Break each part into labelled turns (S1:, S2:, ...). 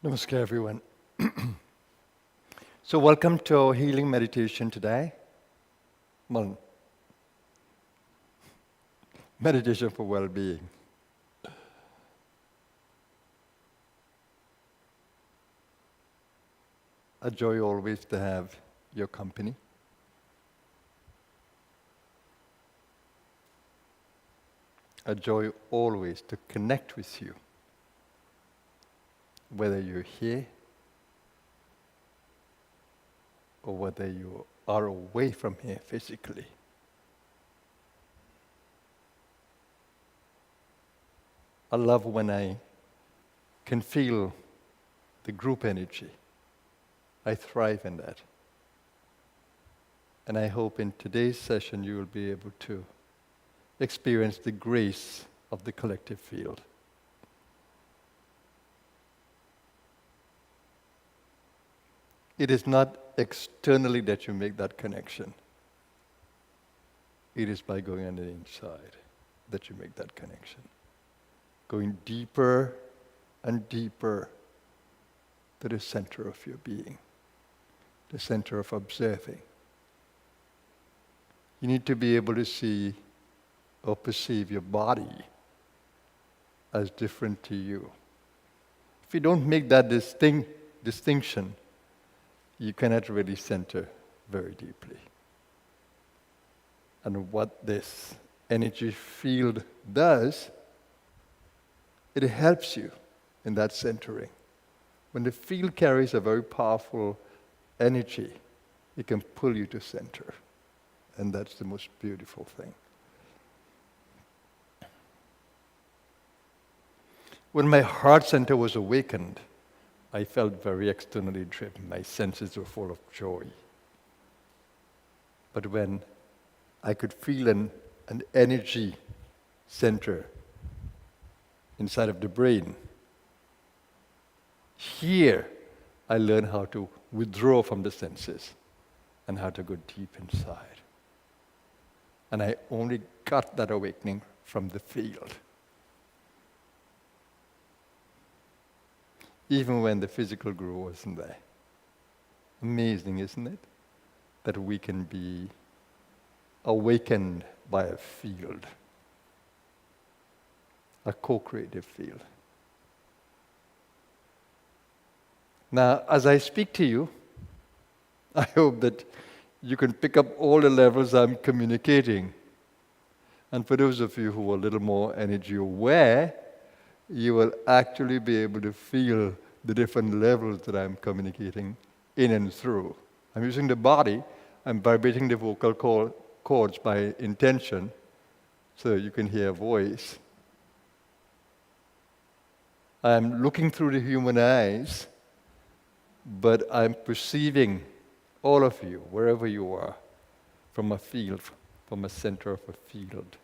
S1: Namaskar, everyone. So welcome to our healing meditation today. Well, meditation for well-being. A joy always to have your company. A joy always to connect with you, whether you're here or whether you are away from here physically. I love when I can feel the group energy. I thrive in that. And I hope in today's session you will be able to experience the grace of the collective field. it is not externally that you make that connection. It is by going on the inside that you make that connection. Going deeper and deeper to the center of your being, the center of observing. You need to be able to see or perceive your body as different to you. If you don't make that distinction, you cannot really center very deeply. And what this energy field does, it helps you in that centering. When the field carries a very powerful energy, it can pull you to center. And that's the most beautiful thing. When my heart center was awakened, I felt very externally driven. My senses were full of joy. But when I could feel an energy center inside of the brain, here I learned how to withdraw from the senses and how to go deep inside. And I only got that awakening from the field. Even when the physical guru wasn't there. Amazing, isn't it? That we can be awakened by a field, a co-creative field. Now, as I speak to you, I hope that you can pick up all the levels I'm communicating. And for those of you who are a little more energy aware, you will actually be able to feel the different levels that I'm communicating in and through. I'm using the body, I'm vibrating the vocal cords by intention, so you can hear a voice. I'm looking through the human eyes, but I'm perceiving all of you, wherever you are, from a field, from a center of a field.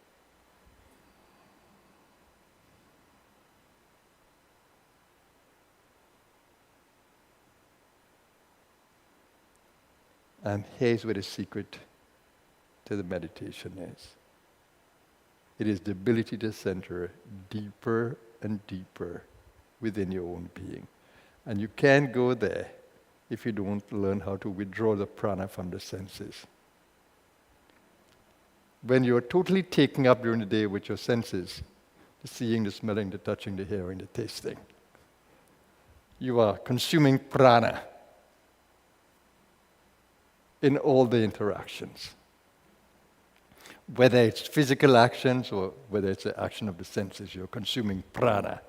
S1: And here's where the secret to the meditation is. It is the ability to center deeper and deeper within your own being. And you can't go there if you don't learn how to withdraw the prana from the senses. When you're totally taken up during the day with your senses, the seeing, the smelling, the touching, the hearing, the tasting, you are consuming prana in all the interactions. Whether it's physical actions or whether it's the action of the senses, you're consuming prana.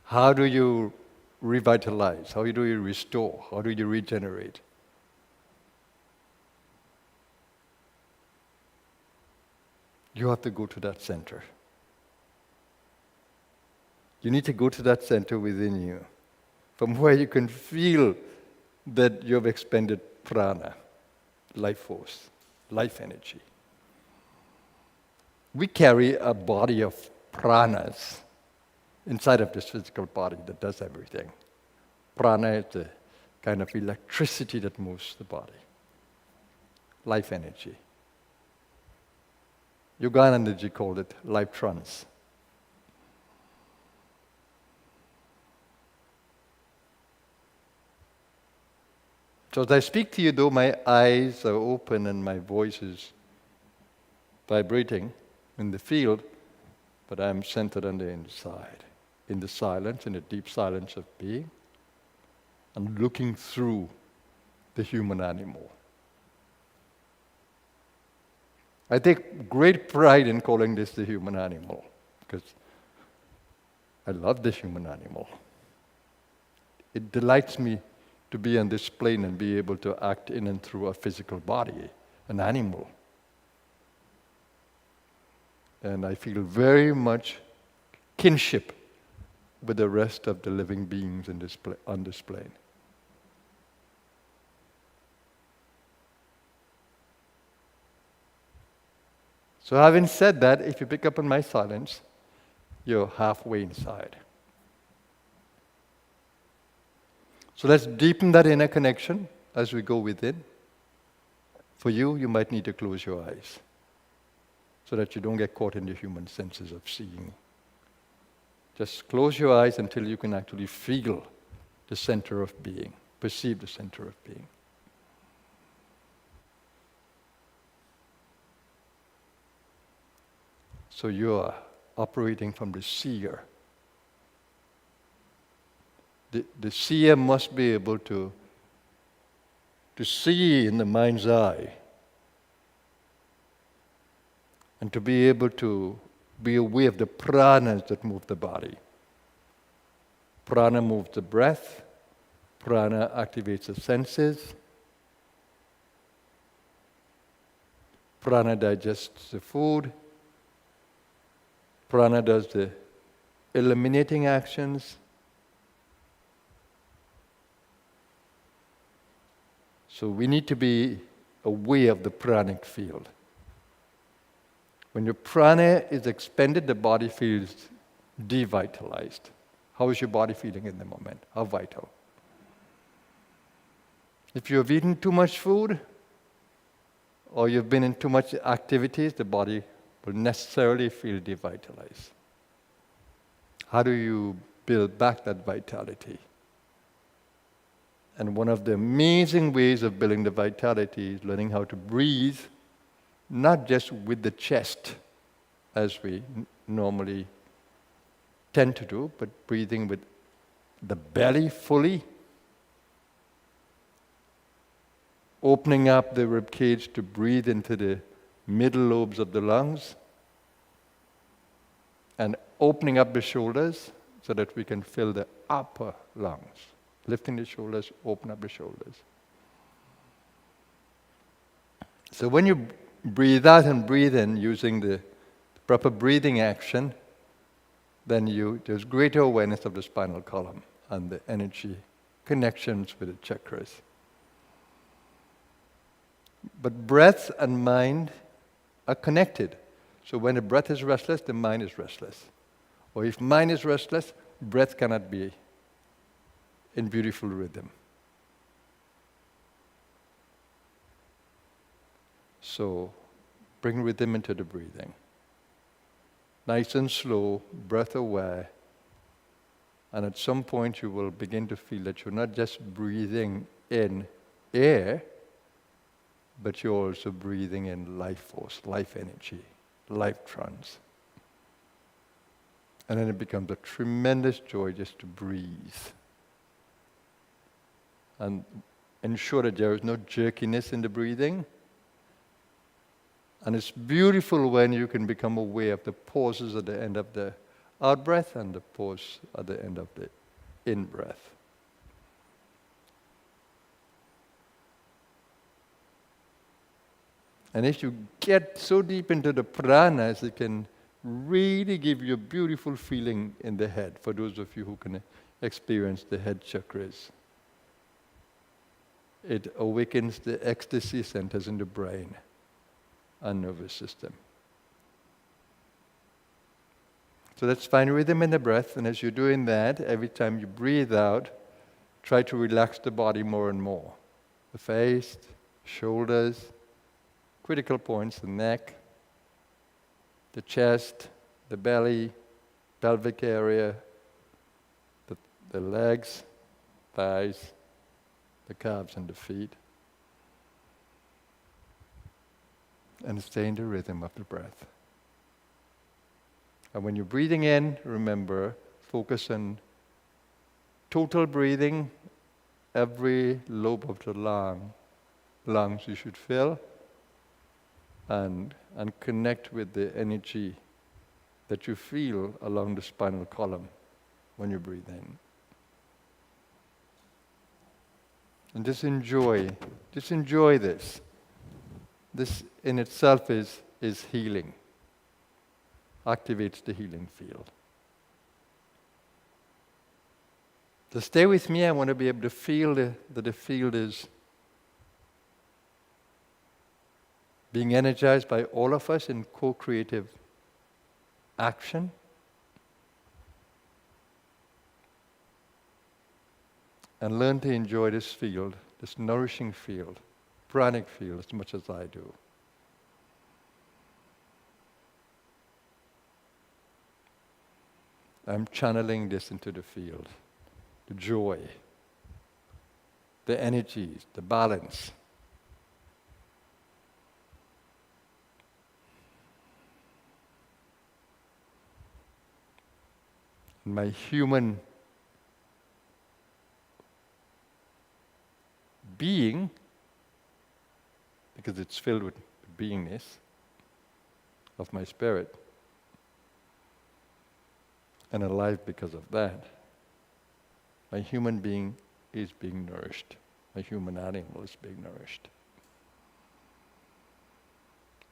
S1: How do you revitalize? How do you restore? How do you regenerate? You have to go to that center. You need to go to that center within you, from where you can feel that you have expended prana, life force, life energy. We carry a body of pranas inside of this physical body that does everything. Prana is the kind of electricity that moves the body. Life energy. Yoganandaji called it life trance. So as I speak to you, though my eyes are open and my voice is vibrating in the field, but I'm centered on the inside, in the silence, in the deep silence of being, and looking through the human animal. I take great pride in calling this the human animal, because I love the human animal. It delights me to be on this plane and be able to act in and through a physical body, an animal. And I feel very much kinship with the rest of the living beings in this on this plane. So having said that, if you pick up on my silence, you're halfway inside. So let's deepen that inner connection as we go within. For you, you might need to close your eyes so that you don't get caught in the human senses of seeing. Just close your eyes until you can actually feel the center of being, perceive the center of being. So you are operating from the seer. The seer must be able to see in the mind's eye and to be able to be aware of the pranas that move the body. Prana moves the breath, prana activates the senses, prana digests the food, prana does the eliminating actions. So we need to be aware of the pranic field. When your prana is expended, the body feels devitalized. How is your body feeling in the moment? How vital? If you have eaten too much food, or you've been in too much activities, the body will necessarily feel devitalized. How do you build back that vitality? And one of the amazing ways of building the vitality is learning how to breathe, not just with the chest, as we normally tend to do, but breathing with the belly fully, opening up the rib cage to breathe into the middle lobes of the lungs, and opening up the shoulders so that we can fill the upper lungs. Lifting the shoulders, open up the shoulders. So when you breathe out and breathe in using the proper breathing action, then there's greater awareness of the spinal column and the energy connections with the chakras. But breath and mind are connected. So when the breath is restless, the mind is restless. Or if mind is restless, breath cannot be in beautiful rhythm. So bring rhythm into the breathing. Nice and slow, breath aware. And at some point you will begin to feel that you're not just breathing in air, but you're also breathing in life force, life energy, life trance. And then it becomes a tremendous joy just to breathe. And ensure that there is no jerkiness in the breathing. And it's beautiful when you can become aware of the pauses at the end of the out-breath and the pause at the end of the in-breath. And if you get so deep into the pranas, it can really give you a beautiful feeling in the head, for those of you who can experience the head chakras. It awakens the ecstasy centers in the brain and nervous system. So let's find rhythm in the breath, and as you're doing that, every time you breathe out, try to relax the body more and more. The face, shoulders, critical points, the neck, the chest, the belly, pelvic area, the legs, thighs, the calves and the feet. And stay in the rhythm of the breath. And when you're breathing in, remember, focus on total breathing. Every lobe of the lungs you should fill, and connect with the energy that you feel along the spinal column when you breathe in. And just enjoy this. This in itself is healing. Activates the healing field. So stay with me. I want to be able to feel that the field is being energized by all of us in co-creative action. And learn to enjoy this field this nourishing field, pranic field, as much as I do. I'm channeling this into the field, the joy, the energies, the balance. My human being, because it's filled with beingness of my spirit, and alive because of that, my human being is being nourished. My human animal is being nourished.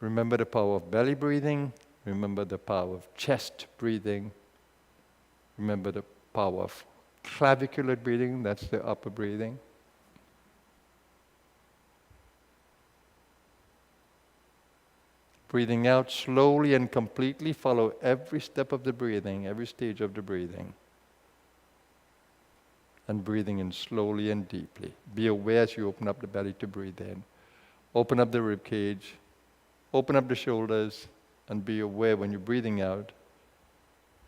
S1: Remember the power of belly breathing. Remember the power of chest breathing. Remember the power of clavicular breathing, that's the upper breathing. Breathing out slowly and completely, follow every step of the breathing, every stage of the breathing. And breathing in slowly and deeply. Be aware as you open up the belly to breathe in. Open up the rib cage, open up the shoulders, and be aware when you're breathing out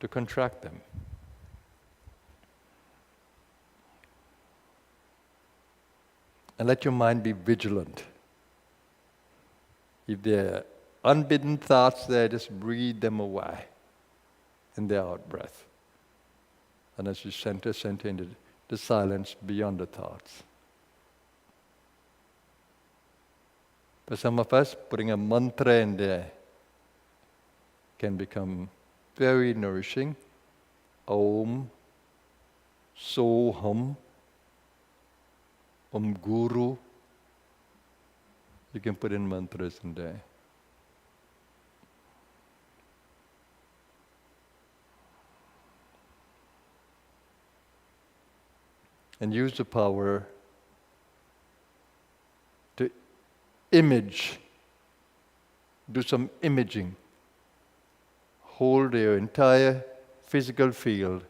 S1: to contract them. And let your mind be vigilant. If there are unbidden thoughts there, just breathe them away in the out breath. And as you center into the silence beyond the thoughts. For some of us, putting a mantra in there can become very nourishing. Om, Soham, Om Guru. You can put in mantras in there. And use the power to image, do some imaging. Hold your entire physical field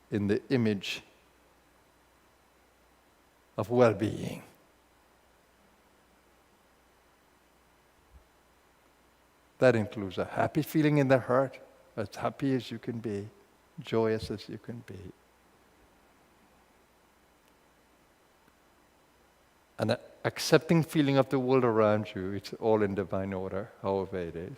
S1: in the image of well-being. That includes a happy feeling in the heart, as happy as you can be, joyous as you can be. An accepting feeling of the world around you, it's all in divine order, however it is.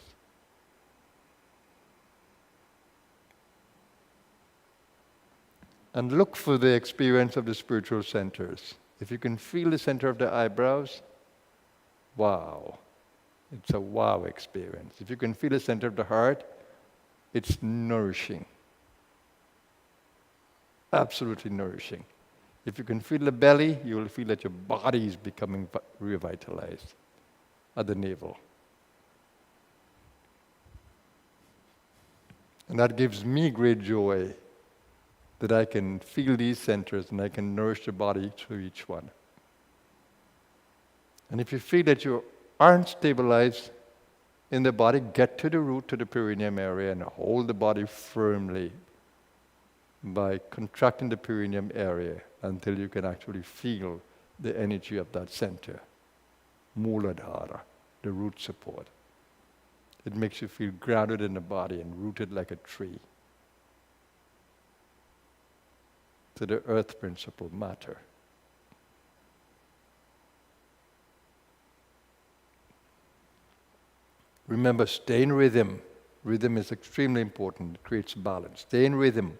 S1: And look for the experience of the spiritual centers. If you can feel the center of the eyebrows, wow. It's a wow experience. If you can feel the center of the heart, it's nourishing. Absolutely nourishing. If you can feel the belly, you will feel that your body is becoming revitalized at the navel. And that gives me great joy that I can feel these centers and I can nourish the body through each one. And if you feel that you aren't stabilized in the body, get to the root, to the perineum area, and hold the body firmly by contracting the perineum area until you can actually feel the energy of that center, Muladhara, the root support. It makes you feel grounded in the body and rooted like a tree to the earth principle, matter. Remember, stay in rhythm. Rhythm is extremely important. It creates balance. Stay in rhythm.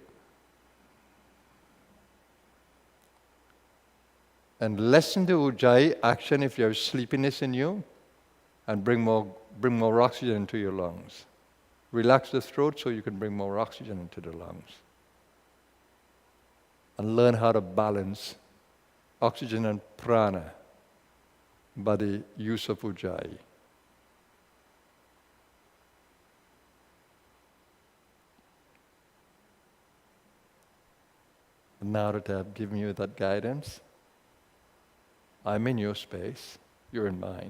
S1: And lessen the ujjayi action if you have sleepiness in you, and bring more oxygen into your lungs. Relax the throat so you can bring more oxygen into the lungs. And learn how to balance oxygen and prana by the use of ujjayi. And now that I've given you that guidance, I'm in your space, you're in mine.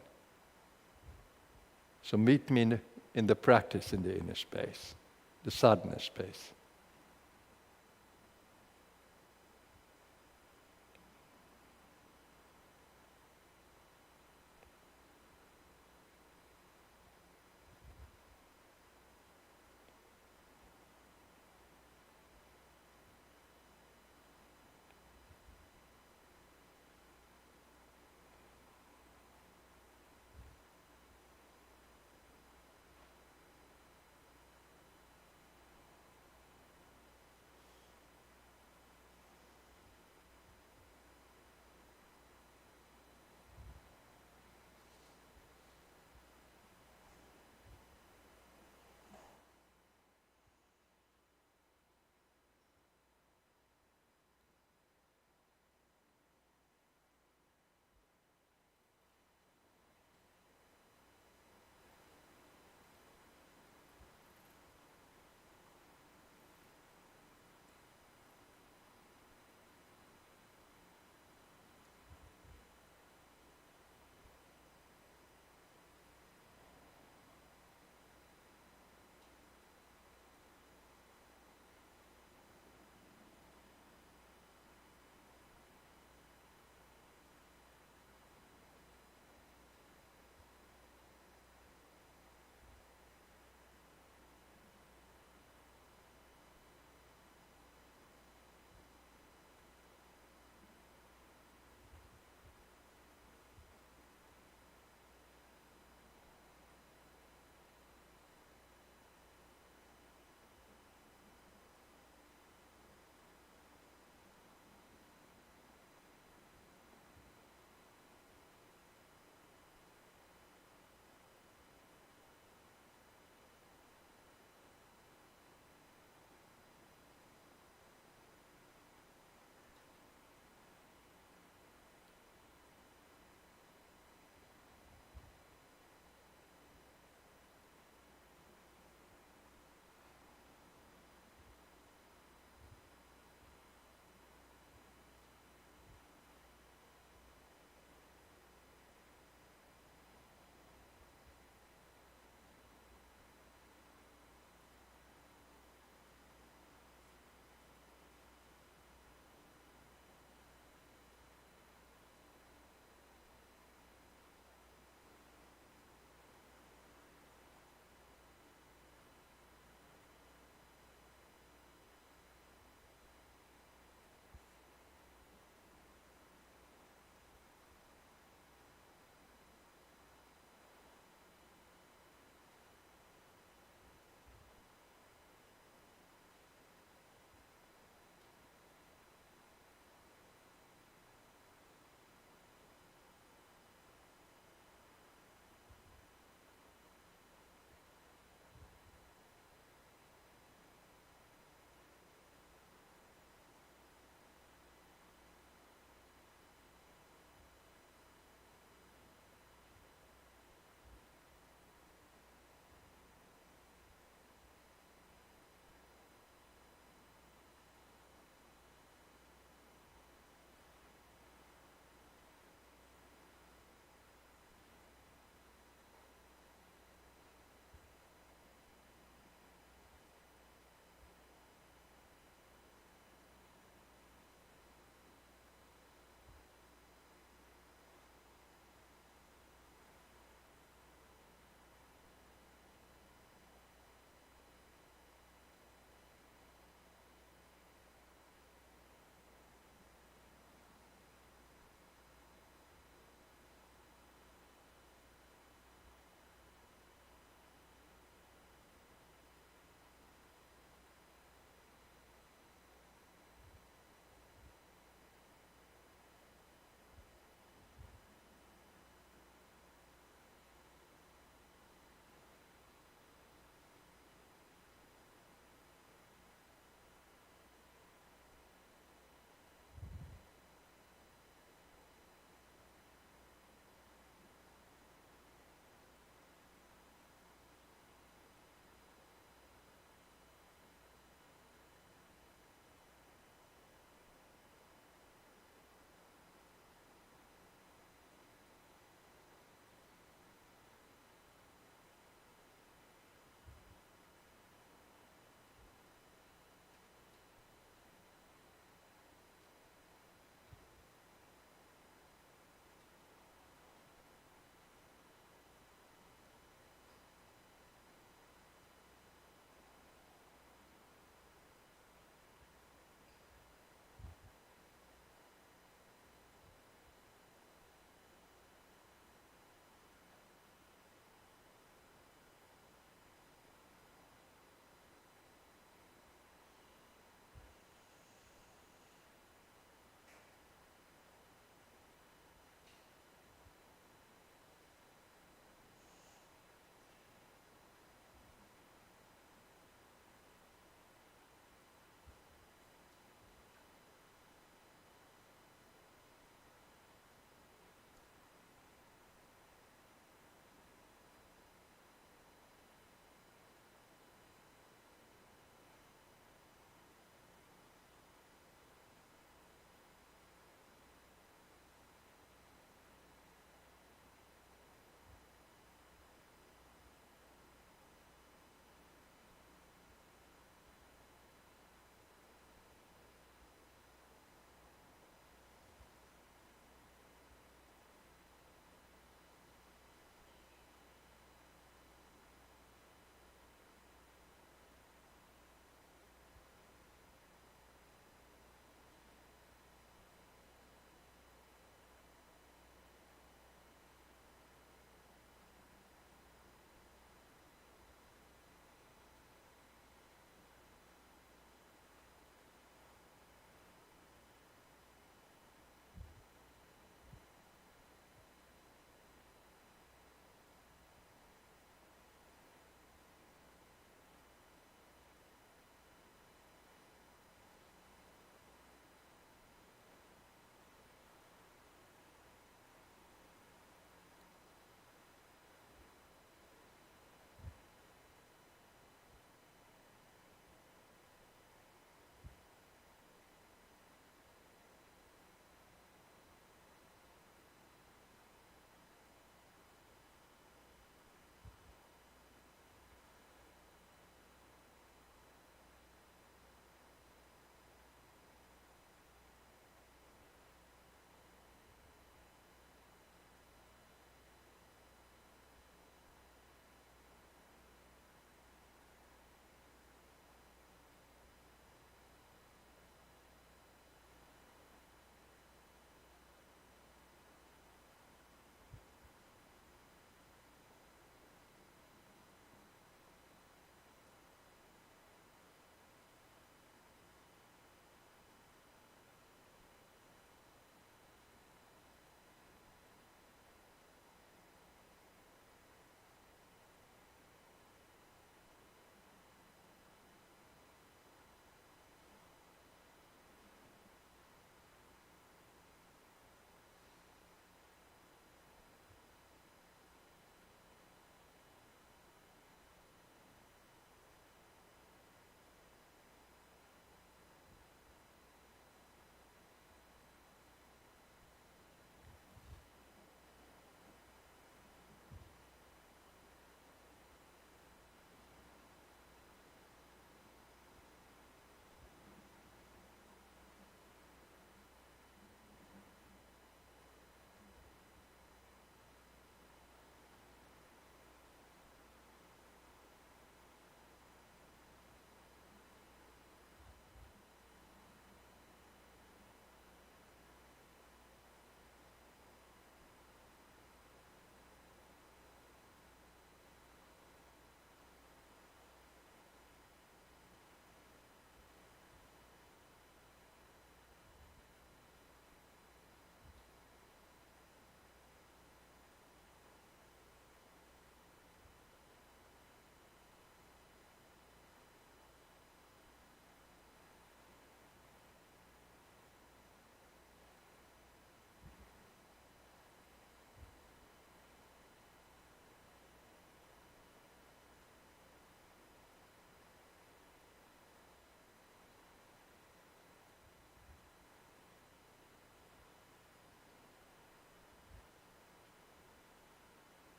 S1: So meet me in the practice in the inner space, the sadhana space.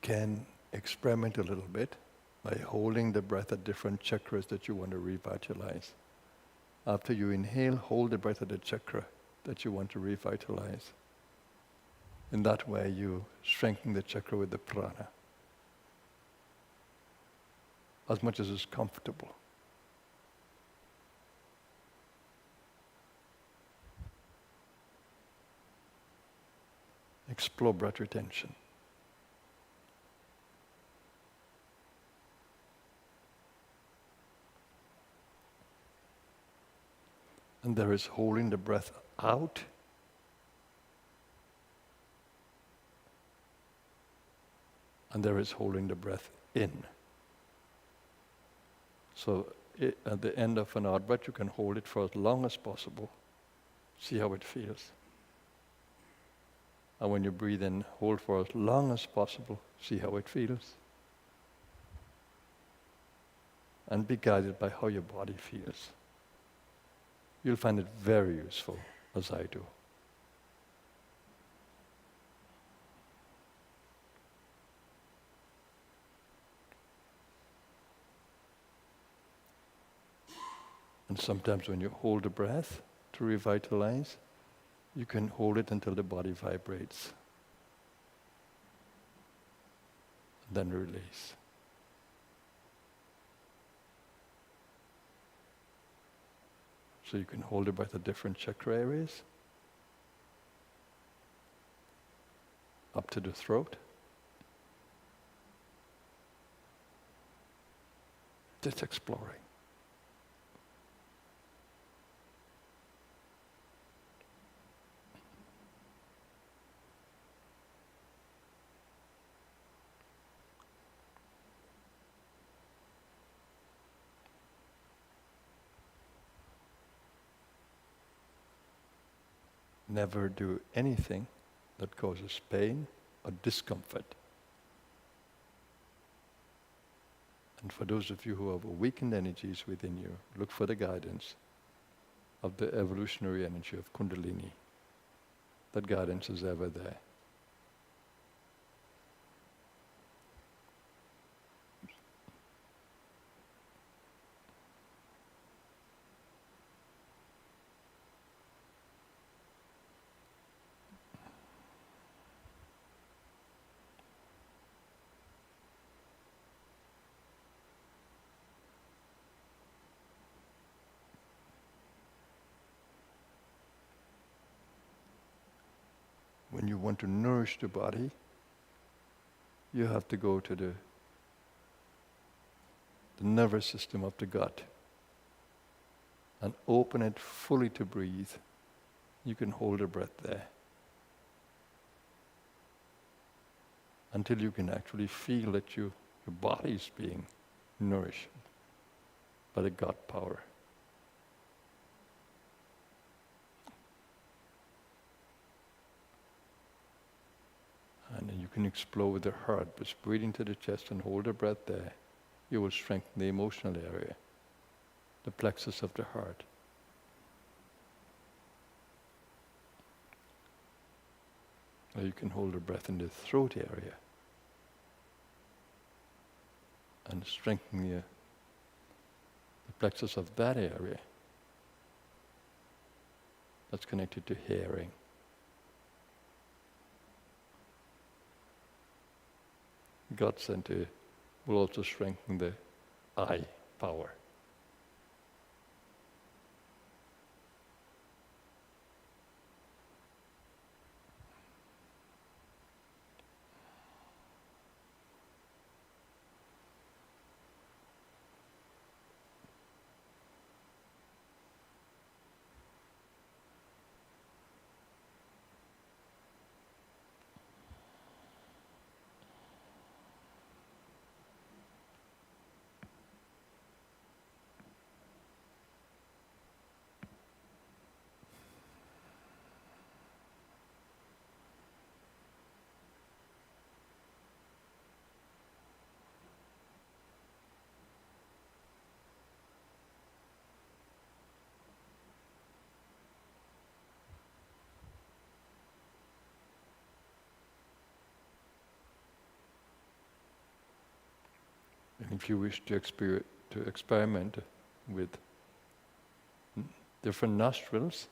S1: can experiment a little bit by holding the breath at different chakras that you want to revitalize. After you inhale, hold the breath at the chakra that you want to revitalize. In that way, you strengthen the chakra with the prana as much as is comfortable. Explore breath retention. And there is holding the breath out, and there is holding the breath in. So at the end of an out breath, you can hold it for as long as possible. See how it feels. And when you breathe in, hold for as long as possible. See how it feels. And be guided by how your body feels. You'll find it very useful, as I do. And sometimes when you hold the breath to revitalize, you can hold it until the body vibrates. Then release. So you can hold the breath at different chakra areas, up to the throat. Just exploring. Never do anything that causes pain or discomfort. And for those of you who have awakened energies within you, look for the guidance of the evolutionary energy of Kundalini. That guidance is ever there. When you want to nourish the body, you have to go to the nervous system of the gut and open it fully to breathe. You can hold the breath there until you can actually feel that your body is being nourished by the gut power. And then you can explore with the heart, just breathe into the chest and hold the breath there. You will strengthen the emotional area, the plexus of the heart. Or you can hold the breath in the throat area and strengthen the plexus of that area that's connected to hearing. Gut center will also strengthen the eye power. If you wish to experiment with different nostrils,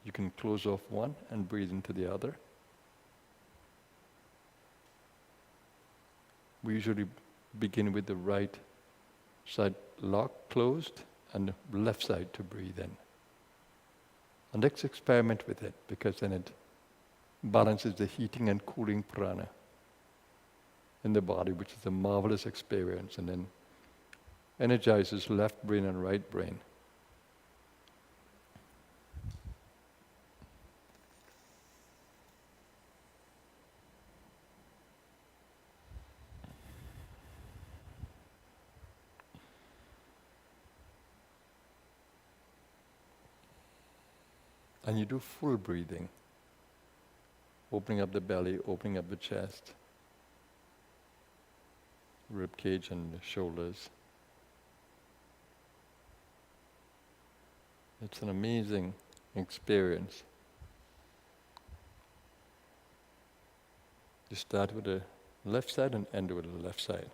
S1: you can close off one and breathe into the other. We usually begin with the right side locked, closed, and the left side to breathe in. And let's experiment with it, because then it balances the heating and cooling prana in the body, which is a marvelous experience, and then energizes left brain and right brain. And you do full breathing, opening up the belly, opening up the chest, rib cage and the shoulders. It's an amazing experience. You start with the left side and end with the left side.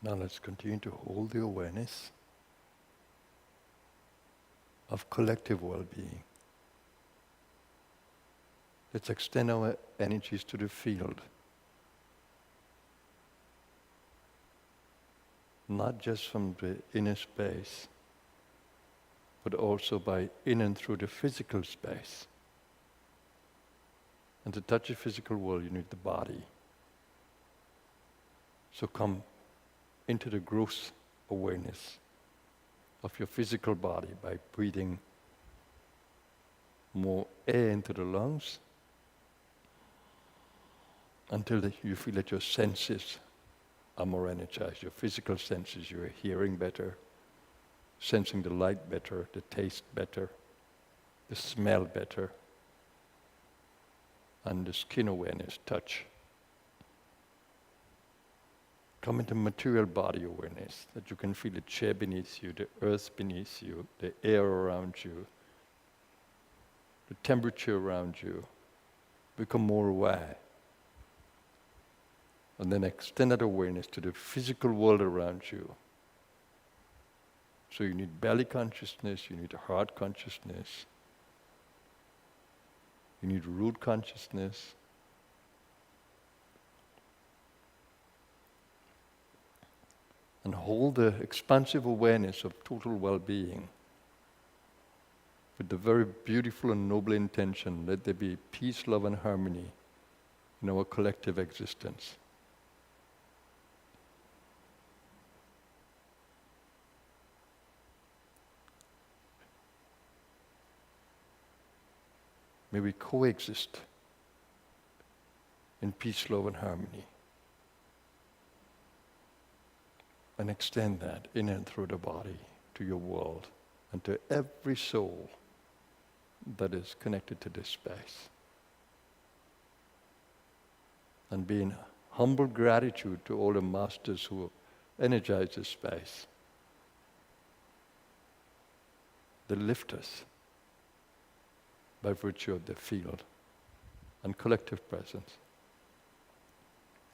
S1: Now let's continue to hold the awareness of collective well-being. Let's extend our energies to the field. Not just from the inner space, but also by in and through the physical space. And to touch the physical world, you need the body. So come into the gross awareness of your physical body by breathing more air into the lungs until you feel that your senses are more energized. Your physical senses, you're hearing better, sensing the light better, the taste better, the smell better, and the skin awareness, touch. Come into material body awareness, that you can feel the chair beneath you, the earth beneath you, the air around you, the temperature around you. Become more aware. And then extend that awareness to the physical world around you. So you need belly consciousness, you need heart consciousness, you need root consciousness. And hold the expansive awareness of total well-being with the very beautiful and noble intention, let there be peace, love and harmony in our collective existence. May we coexist in peace, love and harmony. And extend that in and through the body to your world and to every soul that is connected to this space. And be in humble gratitude to all the masters who energize this space. They lift us by virtue of the field and collective presence.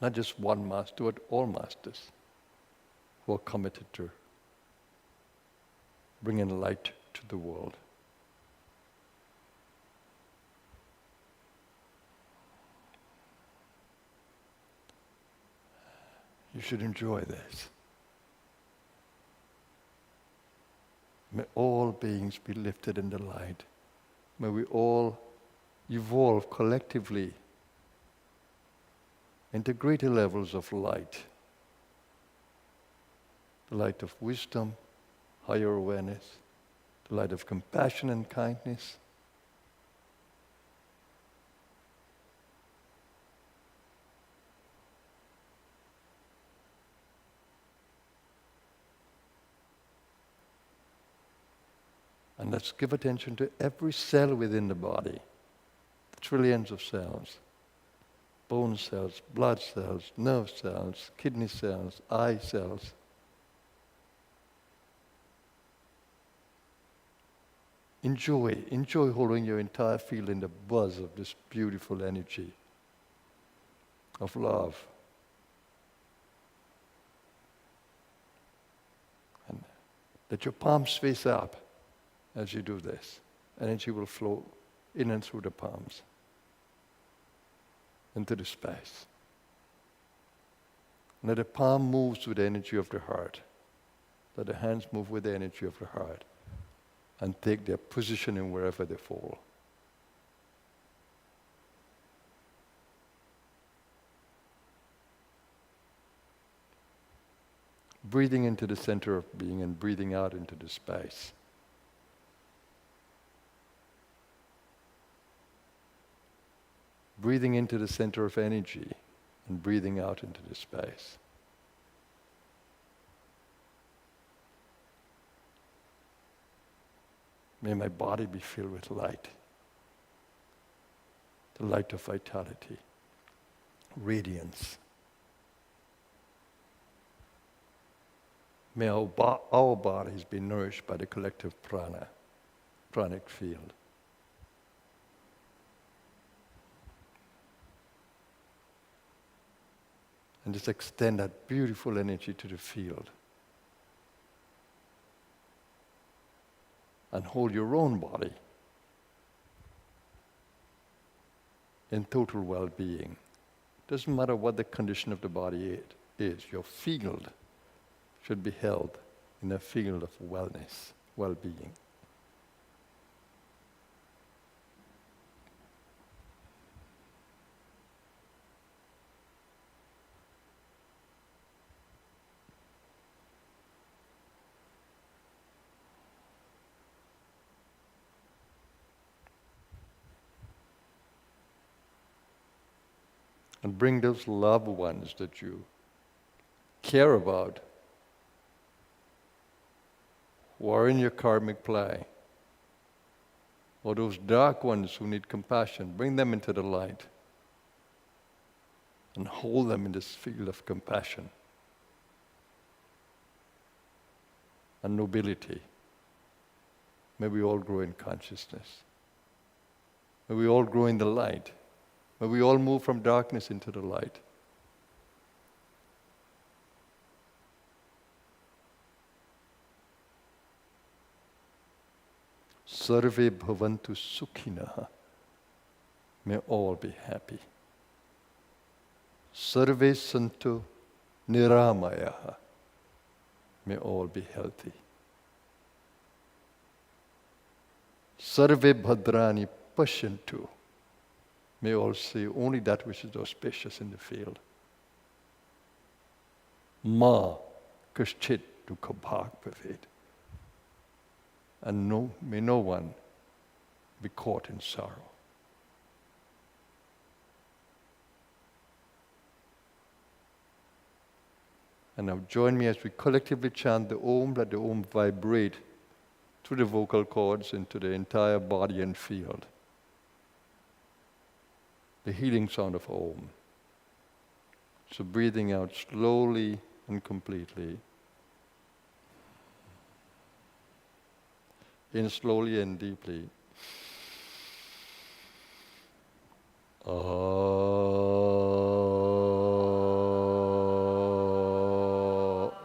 S1: Not just one master, but all masters who are committed to bringing light to the world. You should enjoy this. May all beings be lifted in the light. May we all evolve collectively into greater levels of light. The light of wisdom, higher awareness, the light of compassion and kindness. And let's give attention to every cell within the body, the trillions of cells, bone cells, blood cells, nerve cells, kidney cells, eye cells. Enjoy holding your entire field in the buzz of this beautiful energy of love. And let your palms face up as you do this. Energy will flow in and through the palms into the space. Let the palm move with the energy of the heart. Let the hands move with the energy of the heart and take their position in wherever they fall. Breathing into the center of being and breathing out into the space. Breathing into the center of energy and breathing out into the space. May my body be filled with light. The light of vitality, radiance. May our bodies be nourished by the collective prana, pranic field. And just extend that beautiful energy to the field. And hold your own body in total well-being. Doesn't matter what the condition of the body is, your field should be held in a field of wellness, well-being. And bring those loved ones that you care about, who are in your karmic play, or those dark ones who need compassion, bring them into the light and hold them in this field of compassion and nobility. May we all grow in consciousness. May we all grow in the light. May we all move from darkness into the light. Sarve bhavantu sukhinaha. May all be happy. Sarve santu niramayaha. May all be healthy. Sarve bhadrani pashyantu. May all see only that which is auspicious in the field. Ma kaschit dukha bhag bhavet. And may no one be caught in sorrow. And now join me as we collectively chant the Om, let the Om vibrate through the vocal cords into the entire body and field. The healing sound of Om. So breathing out slowly and completely. In slowly and deeply. No,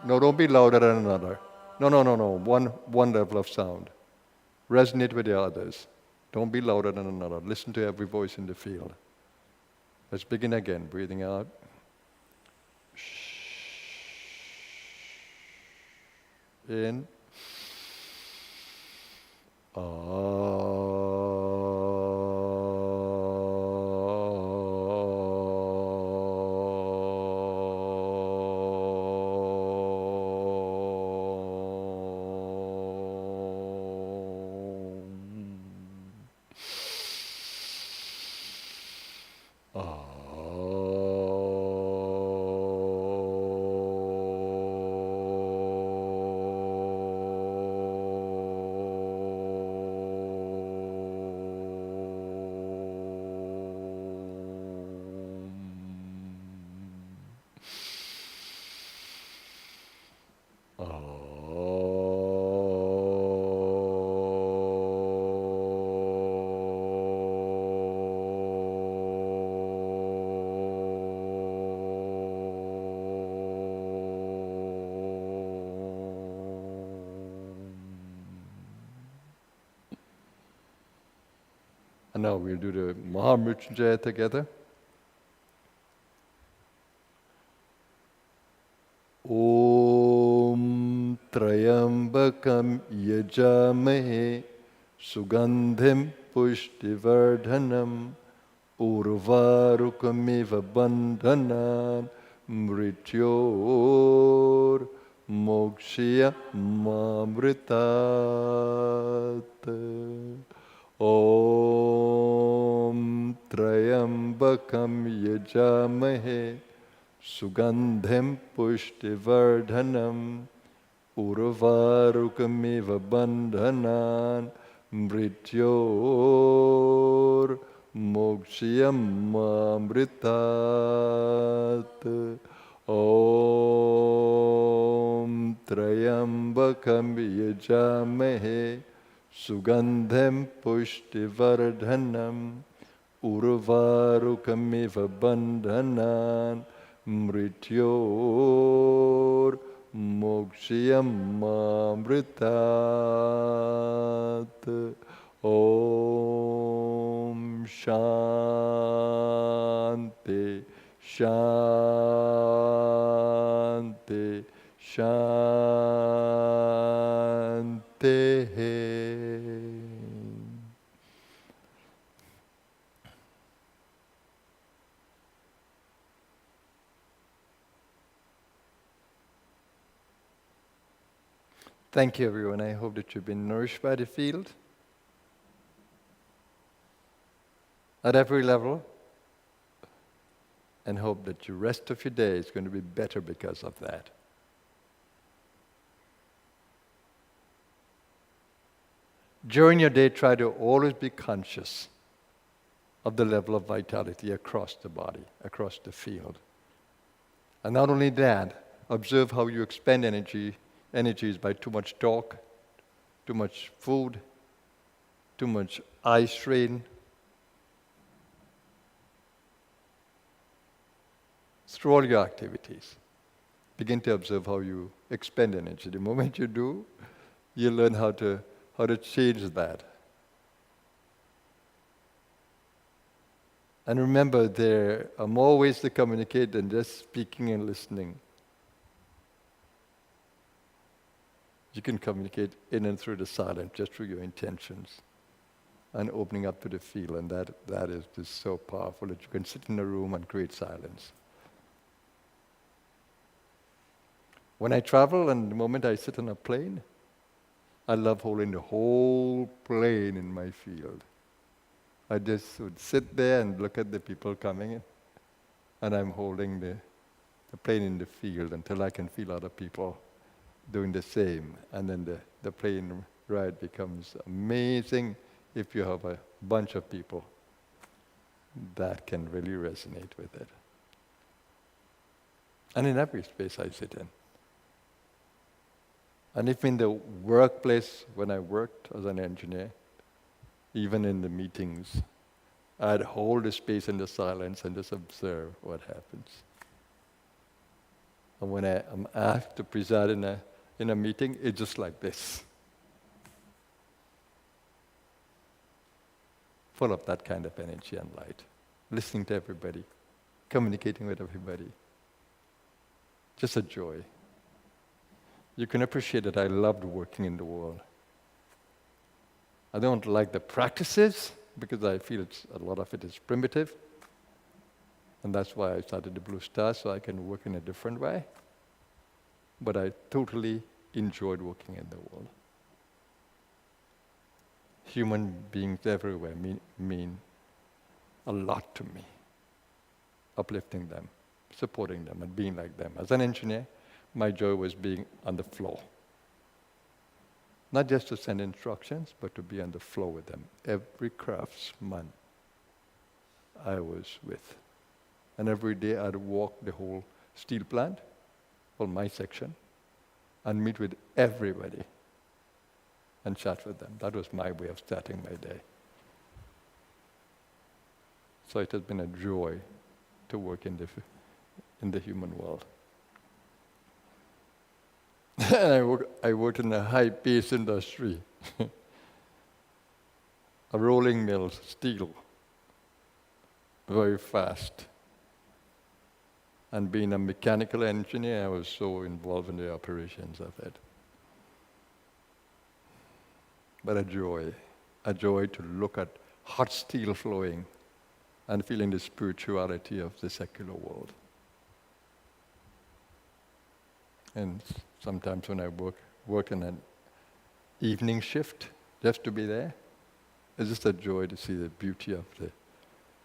S1: don't be louder than another. No. One level of sound. Resonate with the others. Don't be louder than another. Listen to every voice in the field. Let's begin again. Breathing out. In. And now we'll do the Mahamrityunjaya together. Om Trayambakam Yajamahe Sugandhim Pushtivardhanam Urvarukamiva Bandhanan Mrityor Mokshya Mamritat. Om Trayambakam Yajamahe Sugandhim Pushtivardhanam Urvarukamiva Bandhanan Mrityor Mokshiyam Amritat. Om Trayambakam Yajamahe Sugandhim Pushtivardhanam Urvarukamiva Bandhanan mrityor mokshiyam amritat. Om Shanti Shanti Shanti. Thank you, everyone. I hope that you've been nourished by the field at every level, and hope that the rest of your day is going to be better because of that. During your day, try to always be conscious of the level of vitality across the body, across the field. And not only that, observe how you expend energies by too much talk, too much food, too much eye strain. Through all your activities, begin to observe how you expend energy. The moment you do, you learn how to change that. And remember, there are more ways to communicate than just speaking and listening. You can communicate in and through the silence, just through your intentions and opening up to the feel, and that is just so powerful that you can sit in a room and create silence. When I travel and the moment I sit on a plane, I love holding the whole plane in my field. I just would sit there and look at the people coming in, and I'm holding the plane in the field until I can feel other people doing the same. And then the plane ride becomes amazing if you have a bunch of people that can really resonate with it. And in every space I sit in. And if in the workplace, when I worked as an engineer, even in the meetings, I'd hold the space in the silence and just observe what happens. And when I'm asked to preside in a meeting, it's just like this. Full of that kind of energy and light. Listening to everybody, communicating with everybody. Just a joy. You can appreciate that I loved working in the world. I don't like the practices because I feel a lot of it is primitive. And that's why I started the Blue Star, so I can work in a different way. But I totally enjoyed working in the world. Human beings everywhere mean a lot to me. Uplifting them, supporting them, and being like them. As an engineer, my joy was being on the floor. Not just to send instructions, but to be on the floor with them. Every craftsman I was with. And every day I'd walk the whole steel plant, or my section, and meet with everybody and chat with them. That was my way of starting my day. So it has been a joy to work in the human world. And I worked in a high-paced industry. A rolling mill, steel, very fast. And being a mechanical engineer, I was so involved in the operations of it. But a joy to look at hot steel flowing and feeling the spirituality of the secular world. And sometimes when I work in an evening shift, just to be there, it's just a joy to see the beauty of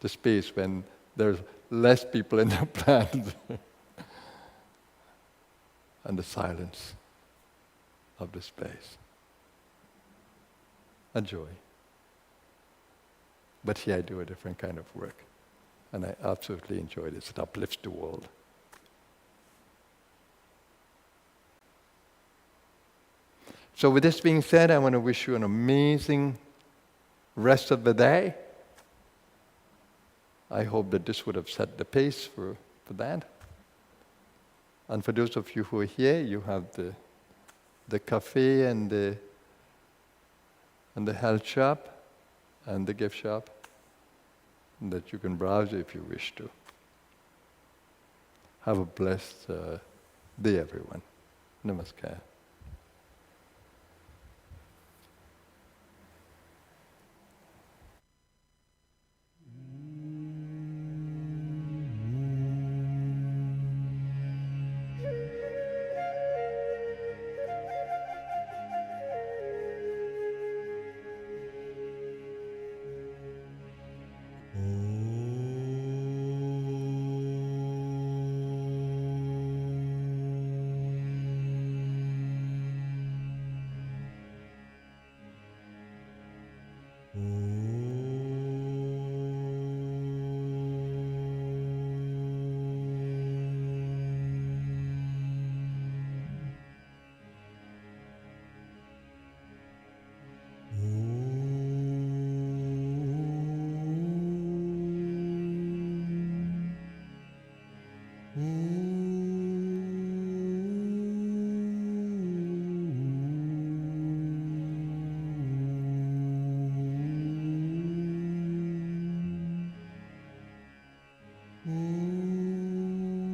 S1: the space when there's less people in the plant and the silence of the space. A joy. But here I do a different kind of work, and I absolutely enjoy this. It uplifts the world. So with this being said, I want to wish you an amazing rest of the day. I hope that this would have set the pace for that. And for those of you who are here, you have the cafe and the health shop and the gift shop that you can browse if you wish to. Have a blessed day, everyone. Namaskar. Mm.